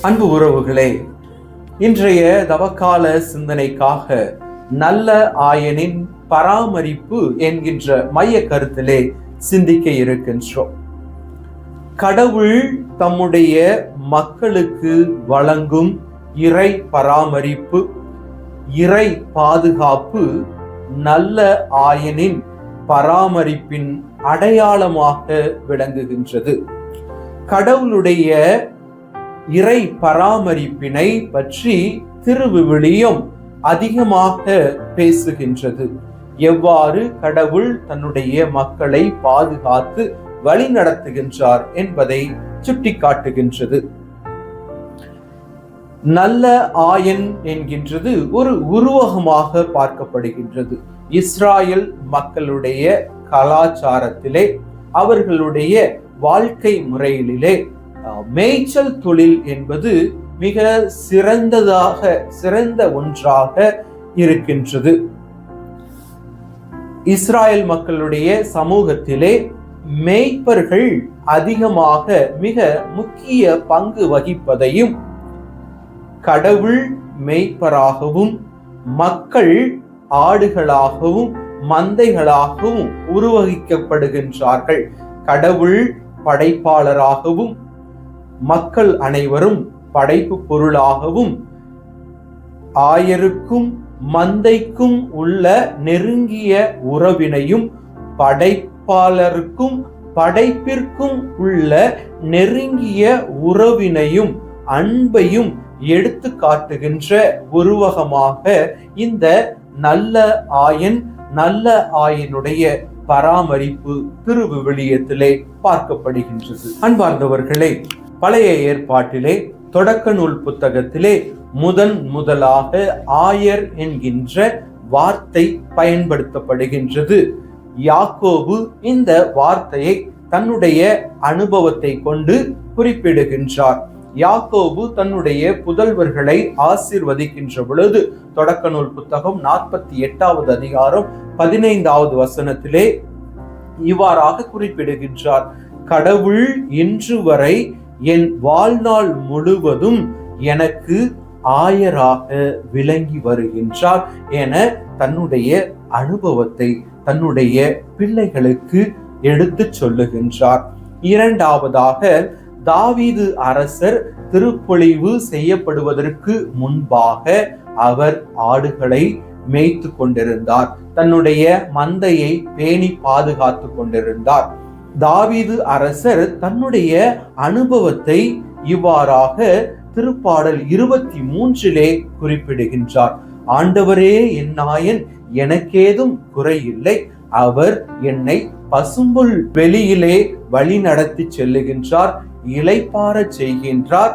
அன்பு உறவுகளே, இன்றைய தவக்கால சிந்தனைக்காக நல்ல ஆயனின் பராமரிப்பு என்கின்ற மைய கருத்திலே சிந்திக்க இருக்கின்றோம். கடவுள் தம்முடைய மக்களுக்கு வழங்கும் இறை பராமரிப்பு, இறை பாதுகாப்பு நல்ல ஆயனின் பராமரிப்பின் அடையாளமாக விளங்குகின்றது. கடவுளுடைய இறை பராமரிப்பினை பற்றி திருவிவிலியம் அதிகமாக பேசுகின்றது. எவ்வாறு கடவுள் தன்னுடைய மக்களை பாதுகாத்து வழி நடத்துகின்றார் என்பதை சுட்டிக்காட்டுகின்றது. நல்ல ஆயன் என்கின்றது ஒரு உருவகமாக பார்க்கப்படுகின்றது. இஸ்ராயல் மக்களுடைய கலாச்சாரத்திலே, அவர்களுடைய வாழ்க்கை முறையிலே மேய்ச்சல் தொழில் என்பது மிக சிறந்த ஒன்றாக இருக்கின்றது. இஸ்ராயல் மக்களுடைய சமூகத்திலே மேய்ப்பர்கள் அதிகமாக மிக முக்கிய பங்கு வகிப்பதையும், கடவுள் மேய்ப்பராகவும் மக்கள் ஆடுகளாகவும் மந்தைகளாகவும் உருவகிக்கப்படுகின்றார்கள். கடவுள் படைப்பாளராகவும் மக்கள் அனைவரும் படைப்பு பொருளாகவும் ஆயருக்கும் மந்தைக்கும் உள்ள நெருங்கிய உறவினையும், படைப்பாளருக்கும் படைப்பிற்கும் உள்ள நெருங்கிய உறவினையும் அன்பையும் எடுத்து காட்டுகின்ற உருவகமாக இந்த நல்ல ஆயனுடைய பராமரிப்பு திருவிவிலியத்திலே பார்க்கப்படுகின்றது. அன்பார்ந்தவர்களே, பழைய ஏற்பாட்டிலே தொடக்க நூல் புத்தகத்திலே முதலாக ஆயர் என்கின்ற வார்த்தை பயன்படுத்தப்படுகின்றது. யாக்கோபு இந்த வார்த்தையை தன்னுடைய அனுபவத்தை கொண்டு குறிப்பிடுகின்றார். யாக்கோபு தன்னுடைய புதல்வர்களை ஆசீர்வதிக்கின்ற பொழுது தொடக்க நூல் புத்தகம் 48வது அதிகாரம் 15வது வசனத்திலே இவ்வாறாக குறிப்பிடுகின்றார். கடவுள் இன்று வரை என் வாழ்நாள் முழுவதும் எனக்கு ஆயராக விளங்கி வருகின்றார் என தன்னுடைய அனுபவத்தை தன்னுடைய பிள்ளைகளுக்கு எடுத்து சொல்லுகின்றார். இரண்டாவதாக, தாவீது அரசர் திருப்பொழிவு செய்யப்படுவதற்கு முன்பாக அவர் ஆடுகளை மேய்த்து கொண்டிருந்தார். தன்னுடைய மந்தையை பேணி பாதுகாத்து கொண்டிருந்தார். தாவீது அரசர் தன்னுடைய அனுபவத்தை இவ்வாறாக திருப்பாடல் 23 குறிப்பிடுகின்றார். ஆண்டவரே என் நாயன், எனக்கேதும் குறையில்லை. அவர் என்னை பசும்புல் வெளியிலே வழி நடத்தி செல்லுகின்றார், இளைப்பாற செய்கின்றார்,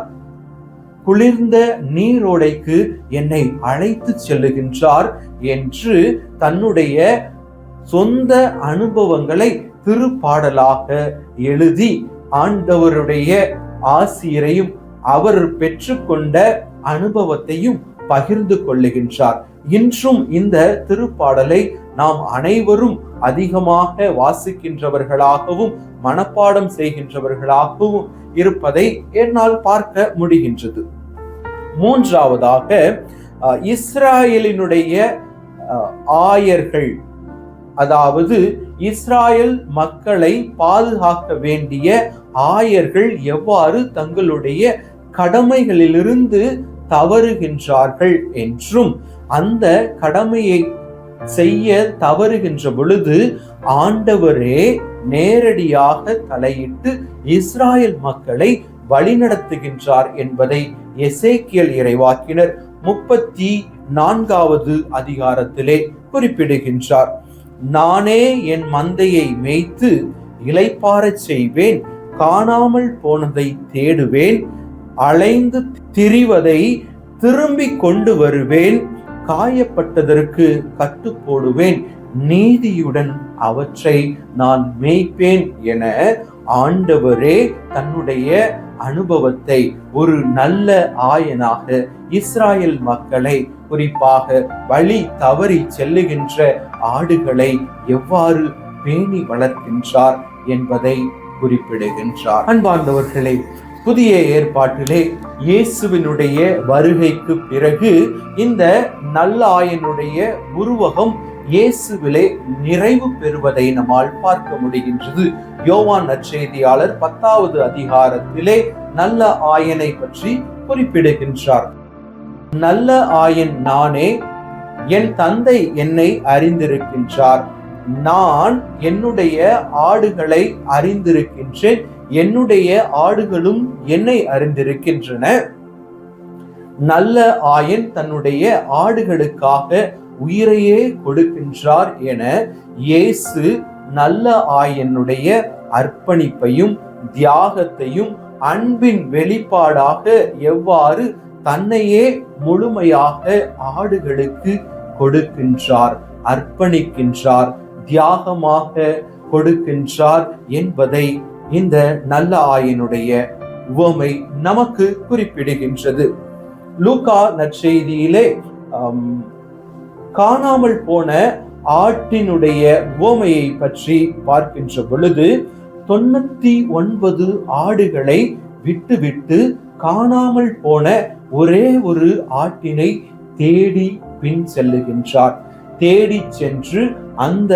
குளிர்ந்த நீரோடைக்கு என்னை அழைத்து செல்லுகின்றார் என்று தன்னுடைய சொந்த அனுபவங்களை திருப்பாடலாக எழுதி ஆண்டவருடைய ஆசிரியரையும் அவர் பெற்றுக்கொண்ட அனுபவத்தையும் பகிர்ந்து கொள்ளுகின்றார். இன்றும் இந்த திருப்பாடலை நாம் அனைவரும் அதிகமாக வாசிக்கின்றவர்களாகவும் மனப்பாடம் செய்கின்றவர்களாகவும் இருப்பதை என்னால் பார்க்க முடிகின்றது. மூன்றாவதாக, இஸ்ராயலினுடைய ஆயர்கள், அதாவது இஸ்ராயல் மக்களை பாதுகாக்க வேண்டிய ஆயர்கள் எவ்வாறு தங்களுடைய கடமைகளிலிருந்து தவறுகின்றார்கள் என்றும், அந்த கடமையை செய்ய தவறுகின்ற பொழுது ஆண்டவரே நேரடியாக தலையிட்டு இஸ்ராயல் மக்களை வழிநடத்துகின்றார் என்பதை எசேக்கியேல் இறைவாக்கினர் 34வது அதிகாரத்திலே குறிப்பிடுகின்றார். நானே என் மந்தையை மேய்த்து இளைப்பாறச் செய்வேன், காணாமல் போனதை தேடுவேன், அலைந்து திரிவதை திரும்பி கொண்டு வருவேன், காயப்பட்டதற்கு கட்டு போடுவேன், நீதியுடன் அவற்றை நான் மேய்ப்பேன் என ஆண்டவரே தன்னுடைய அனுபவத்தை ஒரு நல்ல ஆயனாக இஸ்ராயல் மக்களை, குறிப்பாக வழி தவறி செல்லுகின்ற ஆடுகளை எவ்வாறு பேணி வளர்க்கின்றார் என்பதை குறிப்பிடுகின்றார். அன்பார்ந்தவர்களே, புதிய ஏற்பாட்டிலே இயேசுவினுடைய வருகைக்கு பிறகு இந்த நல்ல ஆயனுடைய உருவகம் இயேசுவிலே நிறைவு பெறுவதை நம்மால் பார்க்க முடிகின்றது. யோவான் நற்செய்தியாளர் 10வது அதிகாரத்திலே நல்ல ஆயனை பற்றி குறிப்பிடுகின்றார். நல்ல ஆயன் நானே, என் தந்தை என்னை அறிந்திருக்கின்றார், நான் என்னுடைய ஆடுகளை அறிந்திருக்கின்றேன், என்னுடைய ஆடுகளும் என்னை அறிந்திருக்கின்றன. நல்ல ஆயன் தன்னுடைய ஆடுகளுக்காக உயிரையே கொடுக்கின்றார் என இயேசு நல்ல ஆயனுடைய அர்ப்பணிப்பையும் தியாகத்தையும் அன்பின் வெளிப்பாடாக எவ்வாறு தன்னையே முழுமையாக ஆடுகளுக்கு கொடுக்கின்றார், அர்ப்பணிக்கின்றார், தியாகமாக கொடுக்கின்றார் என்பதை இந்த நல்ல ஆயனுடைய உவமை நமக்கு குறிப்பிடுகின்றது. லூக்கா நற்செய்தியிலே காணாமல் போன ஆட்டினுடைய உவமையை பற்றி பார்க்கின்ற பொழுது 99 ஆடுகளை விட்டுவிட்டு காணாமல் போன ஒரே ஒரு ஆட்டினை தேடி பின் செல்லுகின்றார். தேடி சென்று அந்த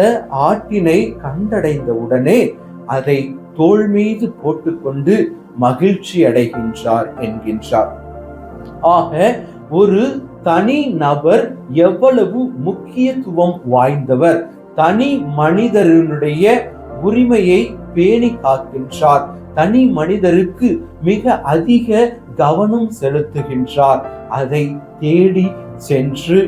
ஆட்டினை கண்டடைந்த உடனே அதை தோள் மீது போட்டுக்கொண்டு மகிழ்ச்சி அடைகின்றார் என்கின்றார். ஆக ஒரு தனி நபர் எவ்வளவு முக்கியத்துவம் வாய்ந்தவர், தனி மனிதனுடைய உரிமையை பேணி காக்கின்றார், தனி மனிதருக்கு மிக அதிக கவனம் செலுத்துகின்றார், அதை தேடி சென்று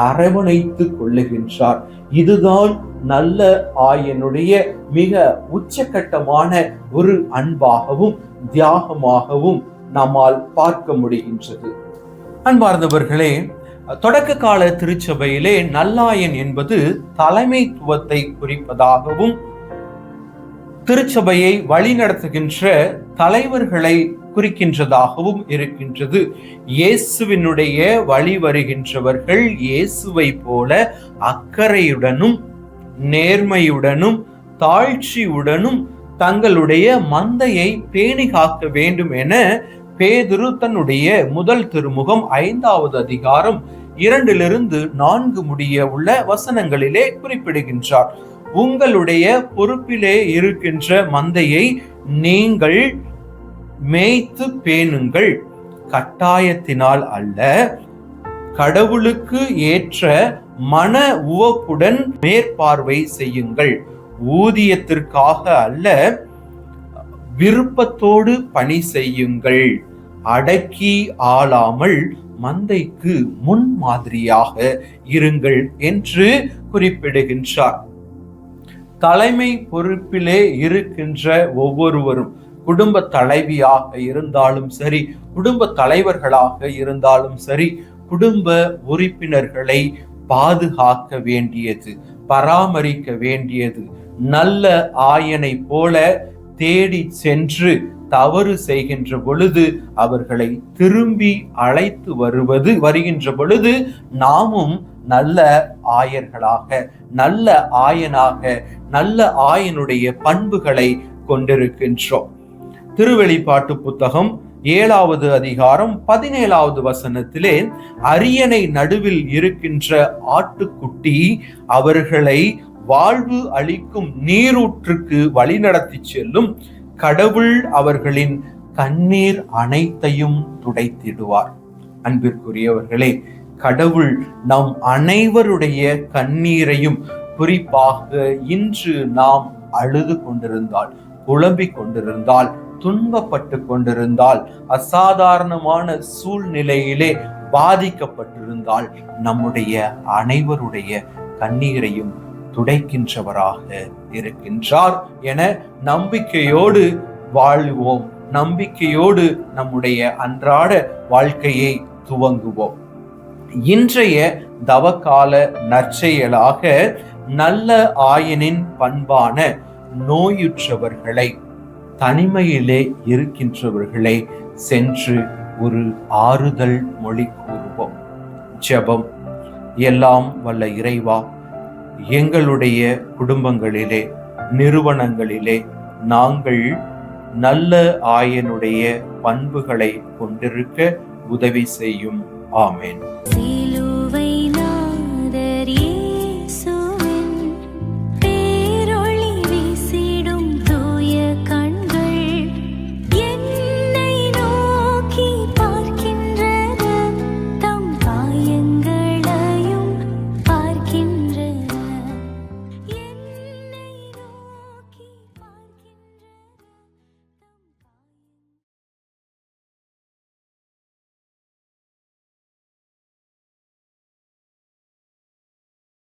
அரவணைத்துக் கொள்ளுகின்றார். இதுதான் நல்ல ஆயனுடைய மிக உச்சகட்டமான ஒரு அன்பாகவும் தியாகமாகவும் நம்மால் பார்க்க முடிகின்றது. அன்பார்ந்தவர்களே, தொடக்க கால திருச்சபையிலே நல்லாயன் என்பது தலைமைத்துவத்தை குறிப்பதாகவும் திருச்சபையை வழிநடத்துகின்ற தலைவர்களை குறிக்கின்றதாகவும் இருக்கின்றது. இயேசுவினுடைய வழி வருகின்றவர்கள் இயேசுவை போல அக்கறையுடனும் நேர்மையுடனும் தாழ்ச்சியுடனும் தங்களுடைய மந்தையை பேணி காக்க வேண்டும் என பேதுரு தன்னுடைய முதல் திருமுகம் 5வது அதிகாரம் 2-4 முடிய உள்ள வசனங்களிலே குறிப்பிடுகின்றார். உங்களுடைய பொறுப்பிலே இருக்கின்ற மந்தையை நீங்கள் மேய்த்து பேணுங்கள், கட்டாயத்தினால் அல்ல, கடவுளுக்கு ஏற்ற மன உவப்புடன் மேற்பார்வை செய்யுங்கள், ஊதியத்திற்காக அல்ல, விருப்பத்தோடு பணி செய்யுங்கள், அடக்கி ஆளாமல் மந்தைக்கு முன் மாதிரியாக இருங்கள் என்று குறிப்பிடுகின்றார். தலைமை பொறுப்பிலே இருக்கின்ற ஒவ்வொருவரும், குடும்ப தலைவியாக இருந்தாலும் சரி, குடும்ப தலைவர்களாக இருந்தாலும் சரி, குடும்ப உறுப்பினர்களை பாதுகாக்க வேண்டியது, பராமரிக்க வேண்டியது, நல்ல ஆயனை போல தேடி சென்று தவறு செய்கின்ற பொழுது அவர்களை திரும்பி அழைத்து வருகின்ற பொழுது நாமும் நல்ல ஆயர்களாக, நல்ல ஆயனாக, நல்ல ஆயனுடைய பண்புகளை கொண்டிருக்கின்றோம். திருவெளிப்பாட்டு புத்தகம் 7வது அதிகாரம் 17வது வசனத்திலே அரியணை நடுவில் இருக்கின்ற ஆட்டுக்குட்டி அவர்களை வாழ்வு அளிக்கும் நீரூற்றுக்கு வழிநடத்தி செல்லும், கடவுள் அவர்களின் கண்ணீர் அனைத்தையும் துடைத்திடுவார். அன்பிற்குரியவர்களே, கடவுள் நம் அனைவருடைய கண்ணீரையும், குறிப்பாக இன்று நாம் அழுது கொண்டிருந்தால், புலம்பிக் கொண்டிருந்தால், துன்பப்பட்டு கொண்டிருந்தால், அசாதாரணமான சூழ்நிலையிலே பாதிக்கப்பட்டிருந்தால், நம்முடைய அனைவருடைய கண்ணீரையும் துடைக்கின்றவராக இருக்கின்றார் என நம்பிக்கையோடு வாழ்வோம், நம்பிக்கையோடு நம்முடைய அன்றாட வாழ்க்கையை துவங்குவோம். இன்றைய தவக்கால நற்செயலாக நல்ல ஆயனின் பண்பான நோயுற்றவர்களை, தனிமையிலே இருக்கின்றவர்களை சென்று ஒரு ஆறுதல் மொழி கூறுவோம். ஜெபம். எல்லாம் வல்ல இறைவா, எங்களுடைய குடும்பங்களிலே, நிறுவனங்களிலே நாங்கள் நல்ல ஆயனுடைய பண்புகளை கொண்டிருக்க உதவி செய்யும். ஆமென்.